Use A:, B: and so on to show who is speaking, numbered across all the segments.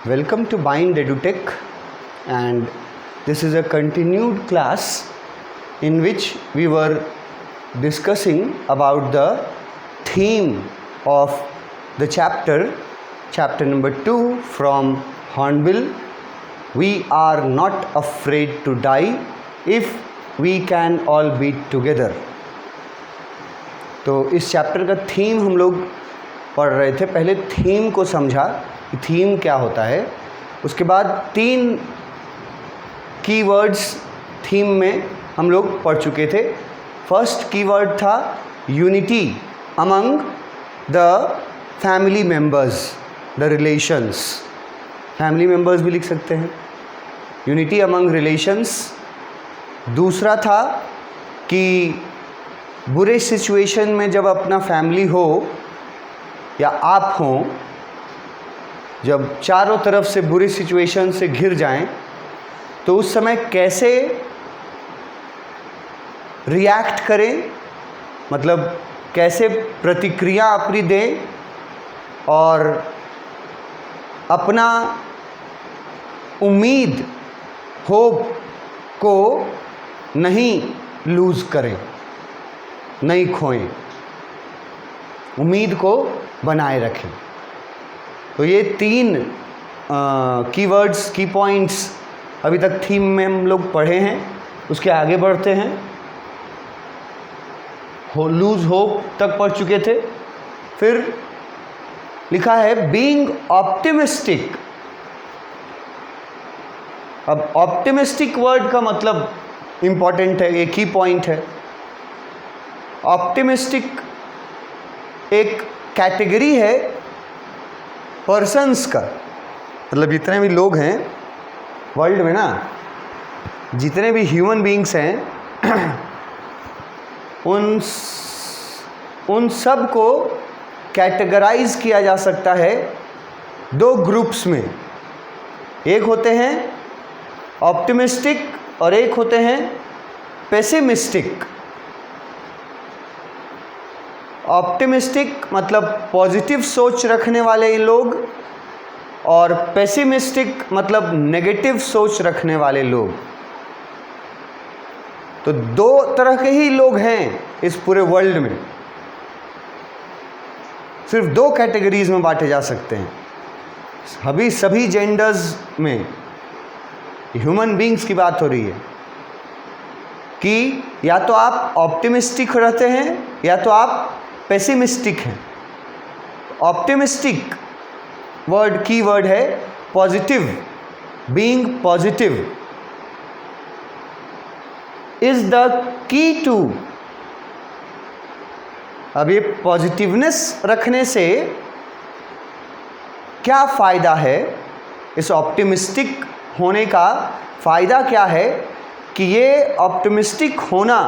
A: Welcome to Bind EduTech, and this is a continued class in which we were discussing about the theme of the chapter number 2 from Hornbill. We are not afraid to die if we can all be together. तो इस chapter का theme हम लोग पढ़ रहे थे। पहले theme को समझा कि थीम क्या होता है, उसके बाद 3 कीवर्ड्स थीम में हम लोग पढ़ चुके थे। फर्स्ट कीवर्ड था unity among the family members, the relations. Family members भी लिख सकते हैं, यूनिटी अमंग रिलेशंस। दूसरा था कि बुरे सिचुएशन में जब अपना फैमिली हो या आप हों, जब चारों तरफ से बुरी सिचुएशन से घिर जाएं, तो उस समय कैसे रिएक्ट करें, मतलब कैसे प्रतिक्रिया अपनी दें और अपना उम्मीद, होप को नहीं लूज़ करें, नहीं खोएं, उम्मीद को बनाए रखें। तो ये 3 कीवर्ड्स, की पॉइंट्स अभी तक थीम में हम लोग पढ़े हैं। उसके आगे बढ़ते हैं। लूज होप तक पढ़ चुके थे। फिर लिखा है बीइंग ऑप्टिमिस्टिक। अब ऑप्टिमिस्टिक वर्ड का मतलब इम्पॉर्टेंट है, एक ही पॉइंट है। ऑप्टिमिस्टिक एक कैटेगरी है पर्सन्स का, मतलब जितने भी लोग हैं वर्ल्ड में ना, जितने भी ह्यूमन बीइंग्स हैं उन सब को कैटेगराइज किया जा सकता है 2 ग्रुप्स में। एक होते हैं ऑप्टिमिस्टिक और एक होते हैं पेसिमिस्टिक। ऑप्टिमिस्टिक मतलब पॉजिटिव सोच रखने वाले लोग, और पेसिमिस्टिक मतलब नेगेटिव सोच रखने वाले लोग। तो 2 तरह के ही लोग हैं इस पूरे वर्ल्ड में, सिर्फ 2 कैटेगरीज में बांटे जा सकते हैं। अभी सभी जेंडर्स में ह्यूमन बीइंग्स की बात हो रही है कि या तो आप ऑप्टिमिस्टिक रहते हैं या तो आप पेसिमिस्टिक हैं। ऑप्टिमिस्टिक वर्ड की वर्ड है positive, being positive is the key to. अब ये पॉजिटिवनेस रखने से क्या फ़ायदा है, इस ऑप्टिमिस्टिक होने का फ़ायदा क्या है कि ये ऑप्टिमिस्टिक होना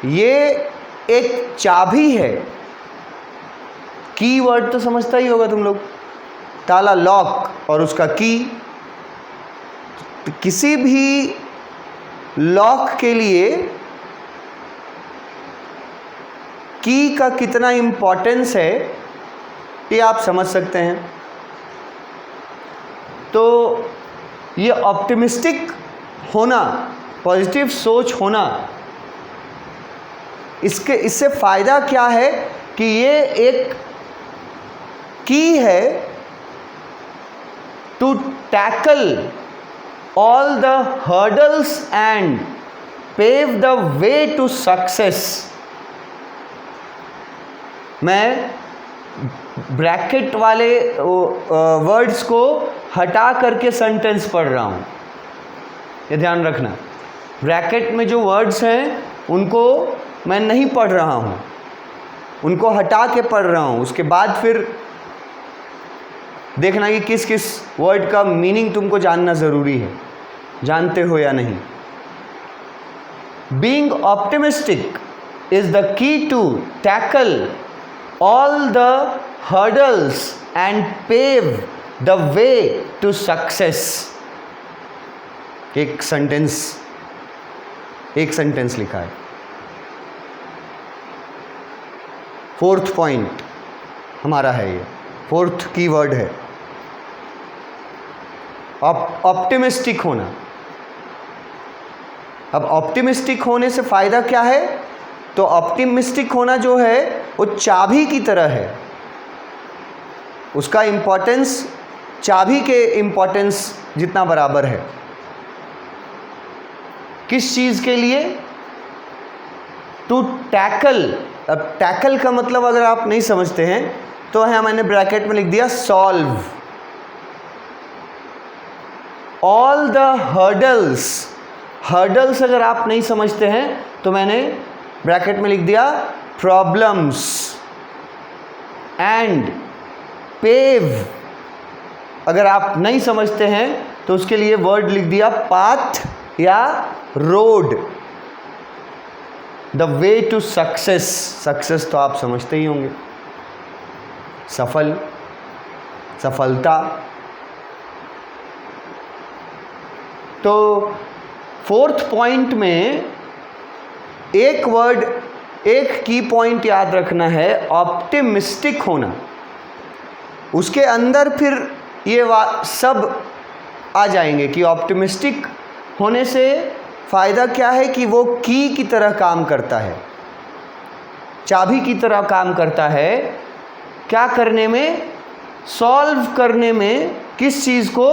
A: ये एक चाबी है। की वर्ड तो समझता ही होगा तुम लोग, ताला, लॉक और उसका की। तो किसी भी लॉक के लिए की का कितना इम्पोर्टेंस है ये आप समझ सकते हैं। तो ये ऑप्टिमिस्टिक होना, पॉजिटिव सोच होना, इससे फ़ायदा क्या है कि ये एक की है to tackle all the hurdles and pave the way to success. मैं ब्रैकेट वाले वर्ड्स को हटा करके सेंटेंस पढ़ रहा हूँ, ये ध्यान रखना। ब्रैकेट में जो वर्ड्स हैं उनको मैं नहीं पढ़ रहा हूँ, उनको हटा के पढ़ रहा हूँ। उसके बाद फिर देखना कि किस किस वर्ड का मीनिंग तुमको जानना ज़रूरी है, जानते हो या नहीं। Being optimistic is the key to tackle all the hurdles and pave the way to success. एक सेंटेंस लिखा है। 4th पॉइंट हमारा है, ये 4th कीवर्ड है। ऑप्टिमिस्टिक होना। अब ऑप्टिमिस्टिक होने से फ़ायदा क्या है? तो ऑप्टिमिस्टिक होना जो है वो चाबी की तरह है, उसका इम्पोर्टेंस चाबी के इम्पोर्टेंस जितना बराबर है। किस चीज़ के लिए? To tackle. अब टैकल का मतलब अगर आप नहीं समझते हैं तो यहाँ मैंने ब्रैकेट में लिख दिया solve all the hurdles. Hurdles अगर आप नहीं समझते हैं तो मैंने ब्रैकेट में लिख दिया प्रॉब्लम्स एंड पेव। अगर आप नहीं समझते हैं तो उसके लिए वर्ड लिख दिया पाथ या road. The way to success. Success तो आप समझते ही होंगे, सफलता। तो फोर्थ पॉइंट में एक वर्ड, एक की पॉइंट याद रखना है, ऑप्टिमिस्टिक होना। उसके अंदर फिर ये सब आ जाएंगे कि ऑप्टिमिस्टिक होने से फ़ायदा क्या है कि वो की तरह काम करता है, चाबी की तरह काम करता है। क्या करने में? सॉल्व करने में। किस चीज़ को?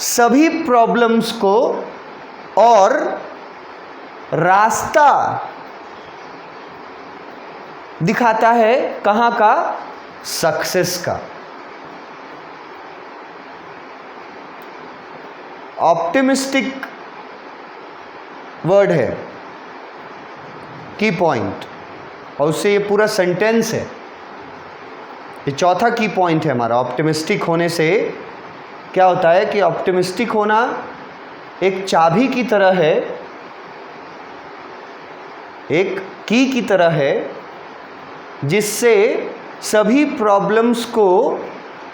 A: सभी प्रॉब्लम्स को, और रास्ता दिखाता है कहाँ का? सक्सेस का। ऑप्टिमिस्टिक वर्ड है की पॉइंट, और उससे ये पूरा सेंटेंस है। ये चौथा की पॉइंट है हमारा। ऑप्टिमिस्टिक होने से क्या होता है कि ऑप्टिमिस्टिक होना एक चाबी की तरह है, एक की तरह है, जिससे सभी प्रॉब्लम्स को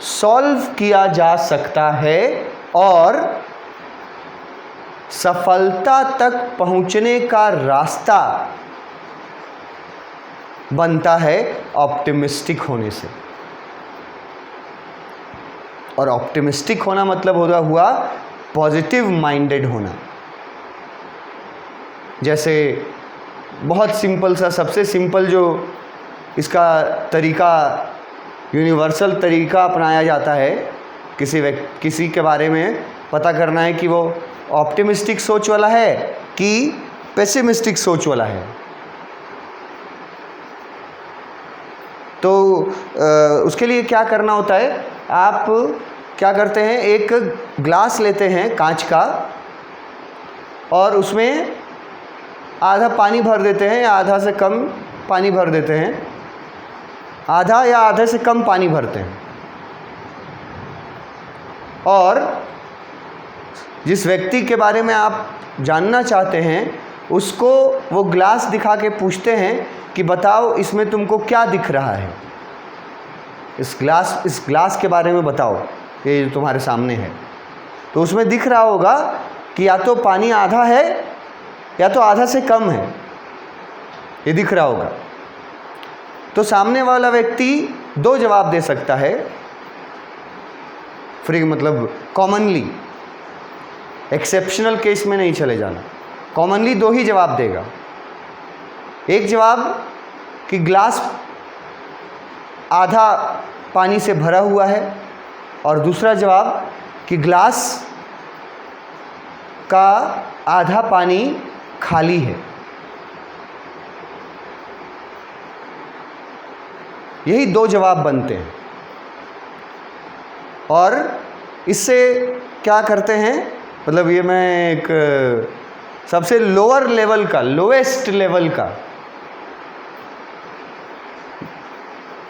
A: सॉल्व किया जा सकता है और सफलता तक पहुंचने का रास्ता बनता है ऑप्टिमिस्टिक होने से। और ऑप्टिमिस्टिक होना मतलब हुआ पॉजिटिव माइंडेड होना। जैसे बहुत सिंपल सा, सबसे सिंपल जो इसका तरीका, यूनिवर्सल तरीका अपनाया जाता है, किसी के बारे में पता करना है कि वो ऑप्टिमिस्टिक सोच वाला है कि पेसिमिस्टिक सोच वाला है। तो उसके लिए क्या करना होता है? आप क्या करते हैं, एक ग्लास लेते हैं कांच का, और उसमें आधा पानी भर देते हैं या आधा से कम पानी भर देते हैं, आधा या आधे से कम पानी भरते हैं, और जिस व्यक्ति के बारे में आप जानना चाहते हैं उसको वो ग्लास दिखा के पूछते हैं कि बताओ इसमें तुमको क्या दिख रहा है, इस ग्लास के बारे में बताओ, ये जो तुम्हारे सामने है। तो उसमें दिख रहा होगा कि या तो पानी आधा है या तो आधा से कम है, ये दिख रहा होगा। तो सामने वाला व्यक्ति दो जवाब दे सकता है, फ्री मतलब कॉमनली, एक्सेप्शनल केस में नहीं चले जाना, कॉमनली दो ही जवाब देगा। एक जवाब कि ग्लास आधा पानी से भरा हुआ है, और दूसरा जवाब कि ग्लास का आधा पानी खाली है। यही दो जवाब बनते हैं। और इससे क्या करते हैं, मतलब ये मैं एक सबसे लोअर लेवल का, लोएस्ट लेवल का,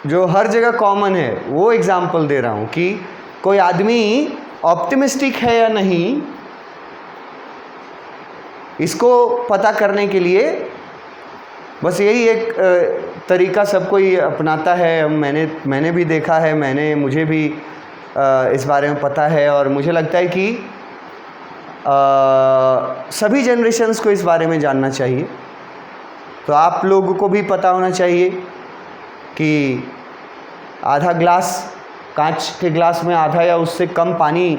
A: जो हर जगह कॉमन है, वो एग्जाम्पल दे रहा हूँ कि कोई आदमी ऑप्टिमिस्टिक है या नहीं, इसको पता करने के लिए बस यही एक तरीका सबको ही अपनाता है। मैंने भी देखा है, मुझे भी इस बारे में पता है, और मुझे लगता है कि सभी जनरेशन्स को इस बारे में जानना चाहिए। तो आप लोगों को भी पता होना चाहिए कि आधा ग्लास, कांच के ग्लास में आधा या उससे कम पानी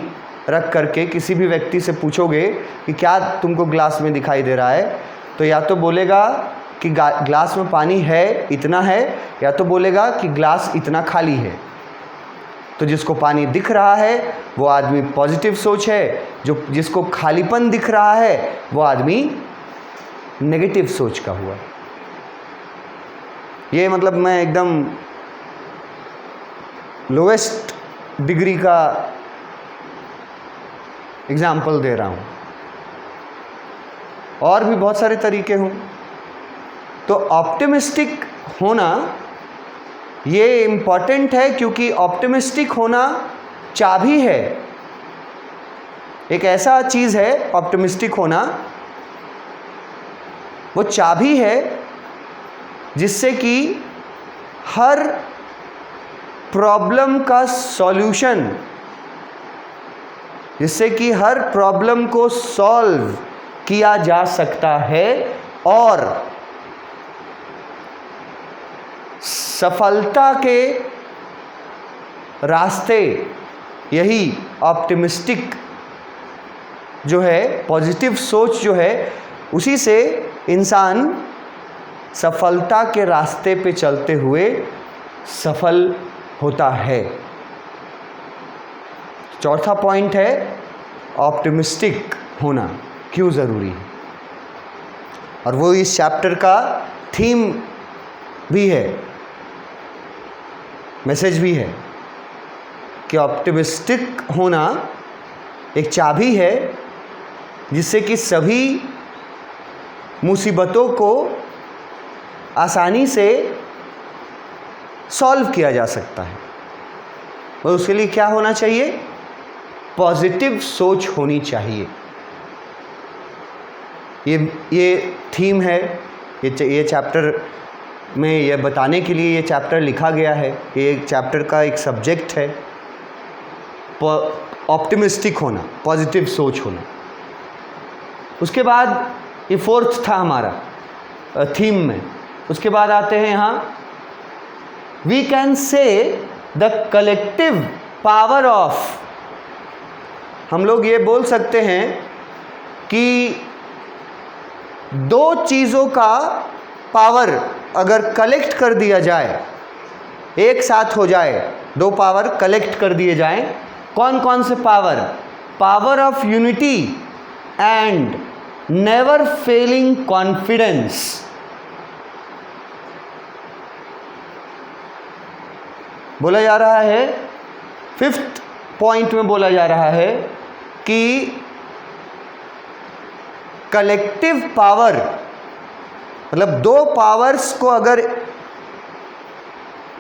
A: रख करके किसी भी व्यक्ति से पूछोगे कि क्या तुमको ग्लास में दिखाई दे रहा है, तो या तो बोलेगा कि ग्लास में पानी है, इतना है, या तो बोलेगा कि ग्लास इतना खाली है। तो जिसको पानी दिख रहा है वो आदमी पॉजिटिव सोच है, जिसको खालीपन दिख रहा है वो आदमी नेगेटिव सोच का हुआ। ये मतलब मैं एकदम लोएस्ट डिग्री का एग्जाम्पल दे रहा हूँ, और भी बहुत सारे तरीके हों। तो ऑप्टिमिस्टिक होना ये इम्पॉर्टेंट है, क्योंकि ऑप्टिमिस्टिक होना चाबी है, एक ऐसा चीज़ है ऑप्टिमिस्टिक होना, वो चाबी है जिससे कि हर प्रॉब्लम का सॉल्यूशन, जिससे कि हर प्रॉब्लम को सॉल्व किया जा सकता है और सफलता के रास्ते, यही ऑप्टिमिस्टिक जो है, पॉजिटिव सोच जो है, उसी से इंसान सफलता के रास्ते पे चलते हुए सफल होता है। चौथा पॉइंट है ऑप्टिमिस्टिक होना क्यों ज़रूरी है, और वो इस चैप्टर का थीम भी है, मैसेज भी है कि ऑप्टिमिस्टिक होना एक चाबी है जिससे कि सभी मुसीबतों को आसानी से सॉल्व किया जा सकता है। और उसके लिए क्या होना चाहिए? पॉजिटिव सोच होनी चाहिए। ये थीम है, ये चैप्टर में ये बताने के लिए ये चैप्टर लिखा गया है। ये चैप्टर का एक सब्जेक्ट है, ऑप्टिमिस्टिक होना, पॉजिटिव सोच होना। उसके बाद ये फोर्थ था हमारा थीम में। उसके बाद आते हैं यहाँ, we can say the collective power of, हम लोग ये बोल सकते हैं कि दो चीज़ों का पावर अगर कलेक्ट कर दिया जाए, एक साथ हो जाए, दो पावर कलेक्ट कर दिए जाएं, कौन कौन से power? Power of unity and never failing confidence. बोला जा रहा है, फिफ्थ पॉइंट में बोला जा रहा है कि कलेक्टिव पावर, मतलब दो पावर्स को अगर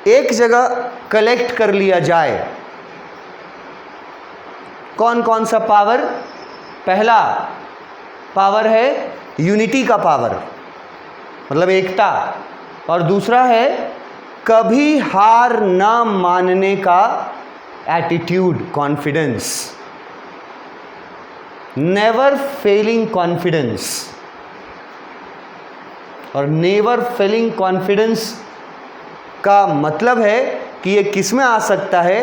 A: एक जगह कलेक्ट कर लिया जाए, कौन कौन सा पावर? पहला पावर है यूनिटी का पावर, मतलब एकता, और दूसरा है कभी हार ना मानने का attitude, confidence, never failing confidence. और नेवर फेलिंग कॉन्फिडेंस का मतलब है कि ये किस में आ सकता है?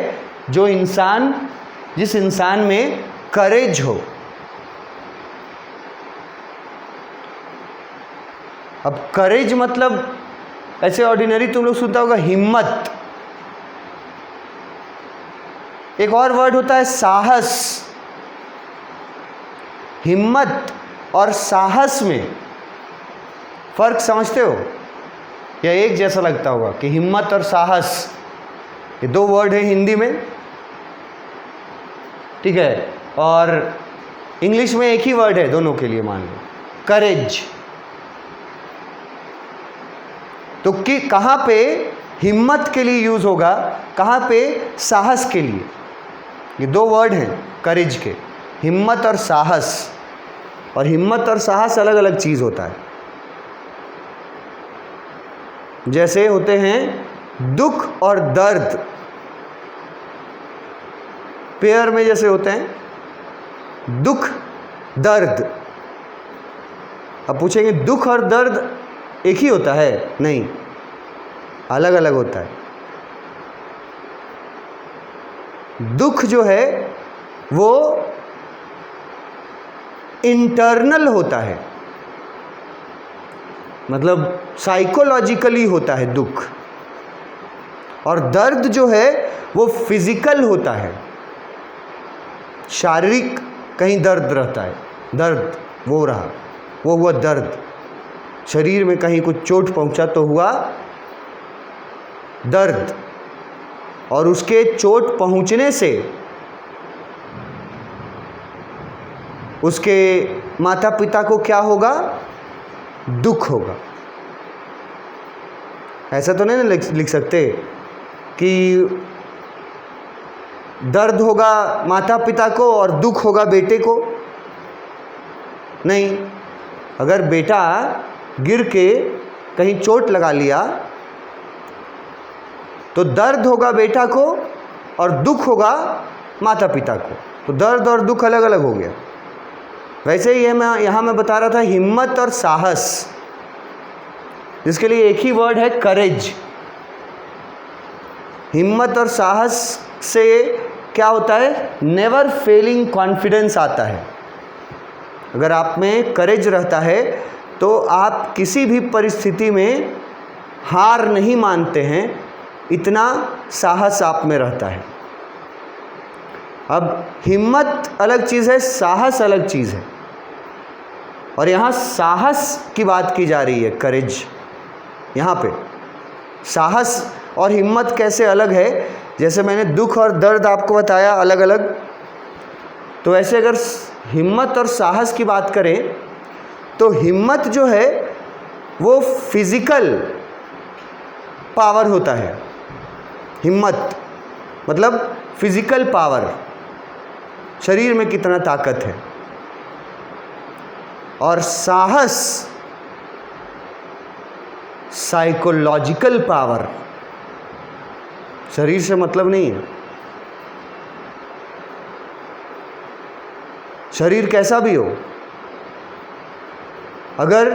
A: जिस इंसान में करेज हो। अब करेज मतलब ऐसे ऑर्डिनरी तुम लोग सुनता होगा हिम्मत, एक और वर्ड होता है साहस। हिम्मत और साहस में फर्क समझते हो? या एक जैसा लगता होगा कि हिम्मत और साहस ये दो वर्ड है हिंदी में, ठीक है, और इंग्लिश में एक ही वर्ड है दोनों के लिए, मान लो करेज। तो कि कहाँ पे हिम्मत के लिए यूज़ होगा, कहाँ पे साहस के लिए? ये दो वर्ड हैं करेज के, हिम्मत और साहस। और हिम्मत और साहस अलग अलग चीज़ होता है। जैसे होते हैं दुख और दर्द, पेयर में जैसे होते हैं दुख दर्द। अब पूछेंगे दुख और दर्द एक ही होता है? नहीं, अलग अलग होता है। दुख जो है वो इंटरनल होता है, मतलब साइकोलॉजिकली होता है दुख, और दर्द जो है वो फिजिकल होता है, शारीरिक कहीं दर्द रहता है, दर्द वो रहा, वो हुआ दर्द। शरीर में कहीं कुछ चोट पहुंचा तो हुआ दर्द, और उसके चोट पहुंचने से उसके माता पिता को क्या होगा, दुख होगा। ऐसा तो नहीं ना लिख सकते कि दर्द होगा माता पिता को और दुख होगा बेटे को। नहीं, अगर बेटा गिर के कहीं चोट लगा लिया तो दर्द होगा बेटा को और दुख होगा माता पिता को, तो दर्द और दुख अलग अलग हो गया। वैसे ही यहाँ मैं बता रहा था हिम्मत और साहस, जिसके लिए एक ही वर्ड है करेज। हिम्मत और साहस से क्या होता है, नेवर फेलिंग कॉन्फिडेंस आता है। अगर आप में करेज रहता है तो आप किसी भी परिस्थिति में हार नहीं मानते हैं, इतना साहस आप में रहता है। अब हिम्मत अलग चीज़ है, साहस अलग चीज़ है, और यहाँ साहस की बात की जा रही है, करेज। यहाँ पे साहस और हिम्मत कैसे अलग है, जैसे मैंने दुख और दर्द आपको बताया अलग अलग, तो ऐसे अगर हिम्मत और साहस की बात करें तो हिम्मत जो है वो फिजिकल पावर होता है। हिम्मत मतलब फिजिकल पावर, शरीर में कितना ताकत है, और साहस साइकोलॉजिकल पावर, शरीर से मतलब नहीं है। शरीर कैसा भी हो, अगर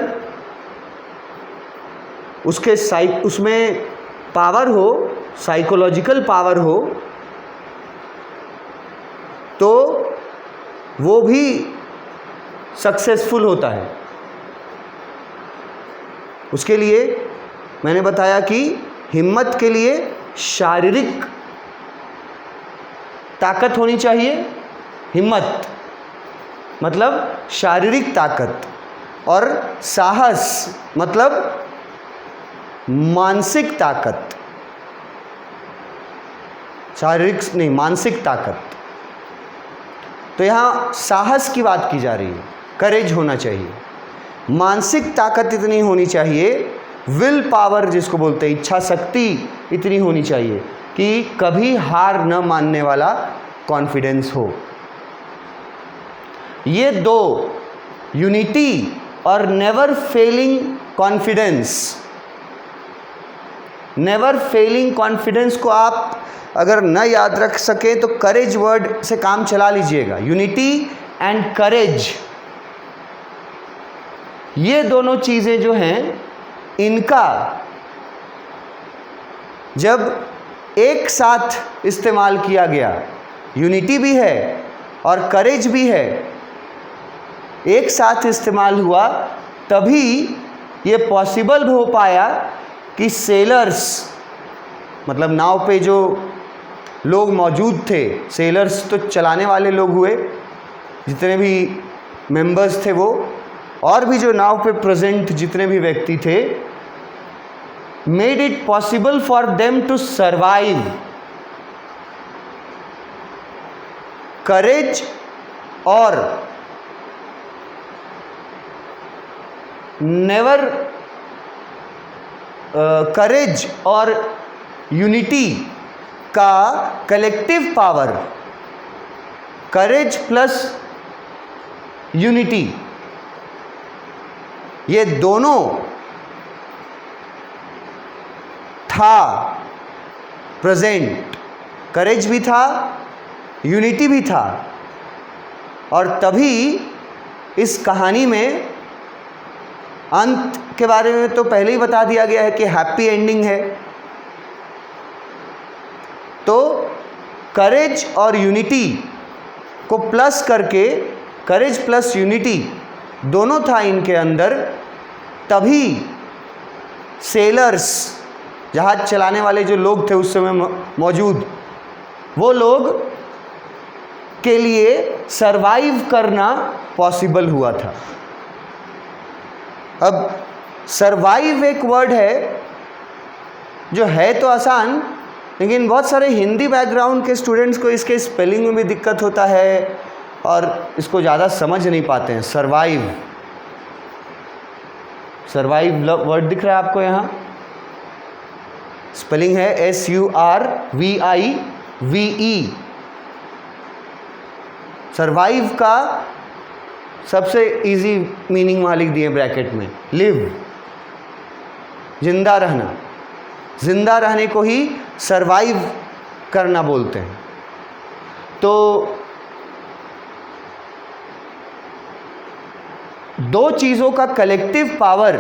A: उसमें पावर हो, साइकोलॉजिकल पावर हो, तो वो भी सक्सेसफुल होता है। उसके लिए मैंने बताया कि हिम्मत के लिए शारीरिक ताकत होनी चाहिए, हिम्मत मतलब शारीरिक ताकत, और साहस मतलब मानसिक ताकत, शारीरिक नहीं, मानसिक ताकत। तो यहाँ साहस की बात की जा रही है, करेज होना चाहिए। मानसिक ताकत इतनी होनी चाहिए, विल पावर जिसको बोलते हैं, इच्छा शक्ति इतनी होनी चाहिए कि कभी हार न मानने वाला कॉन्फिडेंस हो। ये दो, यूनिटी और never failing confidence, never failing confidence को आप अगर न याद रख सकें तो करेज वर्ड से काम चला लीजिएगा। यूनिटी एंड करेज, ये दोनों चीज़ें जो हैं, इनका जब एक साथ इस्तेमाल किया गया, यूनिटी भी है और करेज भी है, एक साथ इस्तेमाल हुआ, तभी ये पॉसिबल हो पाया कि सेलर्स, मतलब नाव पे जो लोग मौजूद थे, सेलर्स तो चलाने वाले लोग हुए, जितने भी मेंबर्स थे वो, और भी जो नाव पे प्रेजेंट जितने भी व्यक्ति थे, made it possible for them to survive. Courage और नेवर करेज और यूनिटी का collective power, courage plus unity, ये दोनों था प्रेजेंट, करेज भी था, यूनिटी भी था, और तभी इस कहानी में अंत के बारे में तो पहले ही बता दिया गया है कि हैप्पी एंडिंग है। तो करेज और यूनिटी को प्लस करके करेज प्लस यूनिटी दोनों था इनके अंदर, तभी सेलर्स, जहाज चलाने वाले जो लोग थे उस समय मौजूद, वो लोग के लिए सरवाइव करना पॉसिबल हुआ था। अब सरवाइव एक वर्ड है जो है तो आसान, लेकिन बहुत सारे हिंदी बैकग्राउंड के स्टूडेंट्स को इसके स्पेलिंग में भी दिक्कत होता है और इसको ज़्यादा समझ नहीं पाते हैं। सरवाइव, सरवाइव वर्ड दिख रहा है आपको यहाँ, स्पेलिंग है SURVIVE। सरवाइव का सबसे इजी मीनिंग वहाँ लिख दिए ब्रैकेट में, लिव, जिंदा रहना। जिंदा रहने को ही सरवाइव करना बोलते हैं। तो दो चीज़ों का कलेक्टिव पावर,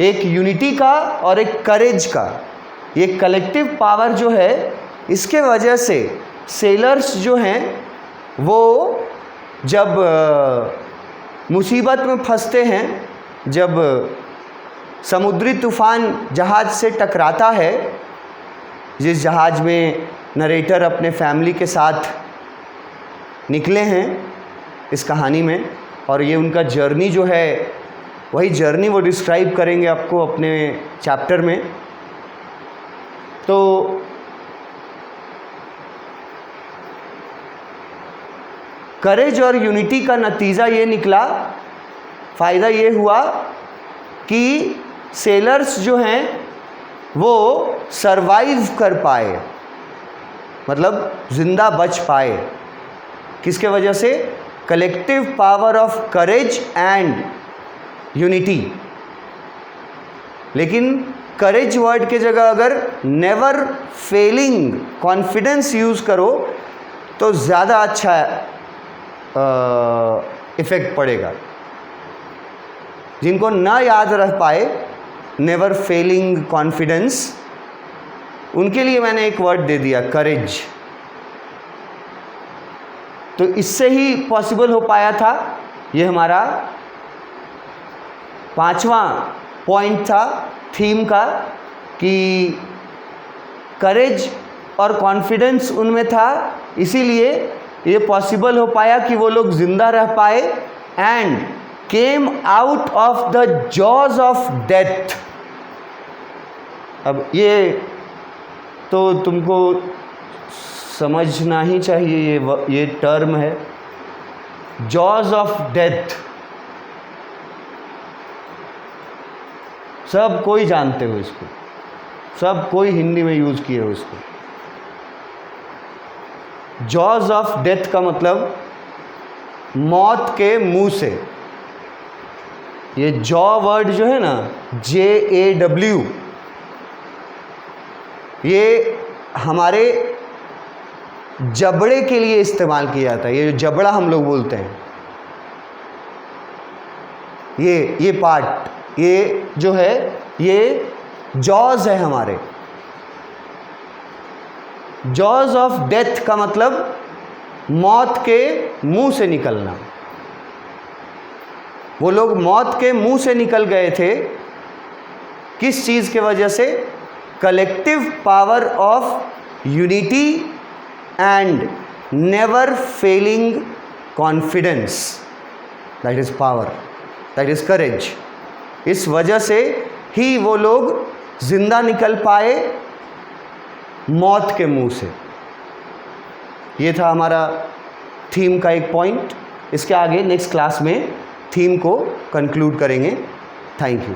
A: एक यूनिटी का और एक करेज का, ये कलेक्टिव पावर जो है, इसके वजह से सेलर्स जो हैं वो जब मुसीबत में फंसते हैं, जब समुद्री तूफान जहाज़ से टकराता है, जिस जहाज़ में नरेटर अपने फैमिली के साथ निकले हैं इस कहानी में, और ये उनका जर्नी जो है, वही जर्नी वो डिस्क्राइब करेंगे आपको अपने चैप्टर में। तो करेज और यूनिटी का नतीजा ये निकला, फ़ायदा ये हुआ कि सेलर्स जो हैं वो सरवाइव कर पाए, मतलब ज़िंदा बच पाए। किसके वजह से? Collective power of courage and unity. लेकिन करेज वर्ड के जगह अगर नेवर फेलिंग कॉन्फिडेंस यूज़ करो तो ज़्यादा अच्छा इफ़ेक्ट पड़ेगा। जिनको ना याद रह पाए नेवर फेलिंग कॉन्फिडेंस, उनके लिए मैंने एक वर्ड दे दिया, करेज। तो इससे ही पॉसिबल हो पाया था। ये हमारा 5वां पॉइंट था थीम का, कि करेज और कॉन्फिडेंस उनमें था, इसीलिए ये पॉसिबल हो पाया कि वो लोग ज़िंदा रह पाए and came out of the jaws of death. अब ये तो तुमको समझना ही चाहिए, ये टर्म है जॉज ऑफ डेथ। सब कोई जानते हो इसको, सब कोई हिंदी में यूज़ किए हो इसको। जॉज ऑफ डेथ का मतलब मौत के मुंह से। ये जॉ वर्ड जो है ना, JAW, ये हमारे जबड़े के लिए इस्तेमाल किया जाता है। ये जो जबड़ा हम लोग बोलते हैं, ये पार्ट, ये जो है ये जॉज है हमारे। जॉज ऑफ डेथ का मतलब मौत के मुंह से निकलना। वो लोग मौत के मुंह से निकल गए थे। किस चीज़ के वजह से? Collective power of unity and never failing confidence, that is power, that is courage. इस वजह से ही वो लोग जिंदा निकल पाए मौत के मुंह से। ये था हमारा थीम का एक पॉइंट। इसके आगे नेक्स्ट क्लास में थीम को कंक्लूड करेंगे। Thank you.